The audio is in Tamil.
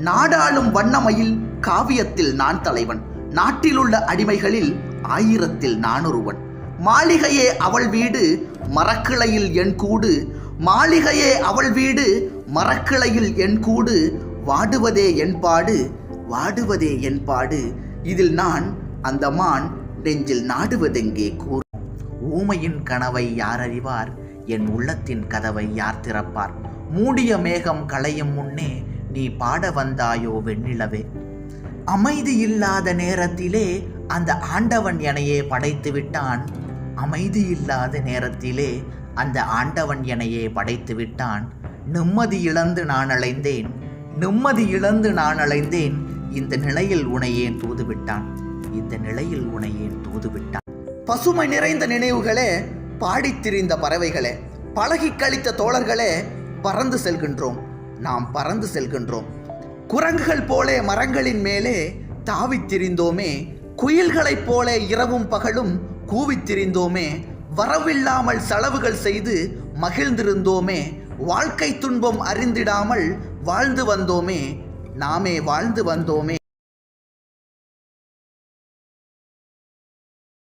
நாடாளும் வண்ணமயில் காவியத்தில் நான் தலைவன். நாட்டிலுள்ள அடிமைகளில் 1000ல் நான் ஒருவன். மாளிகையே அவள் வீடு, மரக்கிளையில் என் கூடு. மாளிகையே அவள் வீடு, மரக்கிளையில் என் கூடு. வாடுவதே என் பாடு, வாடுவதே என் பாடு. இதில் நான் அந்த மான் நெஞ்சில் நாடுவதெங்கே கூறு. ஊமையின் கனவை யார் அறிவார், என் உள்ளத்தின் கதவை யார் திறப்பார். மூடிய மேகம் களையும் முன்னே நீ பாட வந்தாயோ வெண்ணிலவே. அமைதி இல்லாத நேரத்திலே அந்த ஆண்டவன் எனையே படைத்து விட்டான். அமைதி இல்லாத நேரத்திலே அந்த ஆண்டவன் எனையே படைத்து விட்டான். நிம்மதி இழந்து நான் அலைந்தேன், நிம்மதி இழந்து நான் அலைந்தேன். இந்த நிலையில் உனையேன் தூதுவிட்டான், இந்த நிலையில் உனையேன் தூதுவிட்டான். பசுமை நிறைந்த நினைவுகளே, பாடித்திரிந்த பறவைகளே, பழகி கழித்த தோழர்களே, பறந்து செல்கின்றோம், நாம் பறந்து செல்கின்றோம். குரங்குகள் போலே மரங்களின் மேலே தாவித்திரிந்தோமே, குயில்களைப் போல இரவும் பகலும் கூவித்திரிந்தோமே. வரவில்லாமல் செலவுகள் செய்து மகிழ்ந்திருந்தோமே. வாழ்க்கை துன்பம் அறிந்திடாமல் வாழ்ந்து வந்தோமே, நாமே வாழ்ந்து வந்தோமே.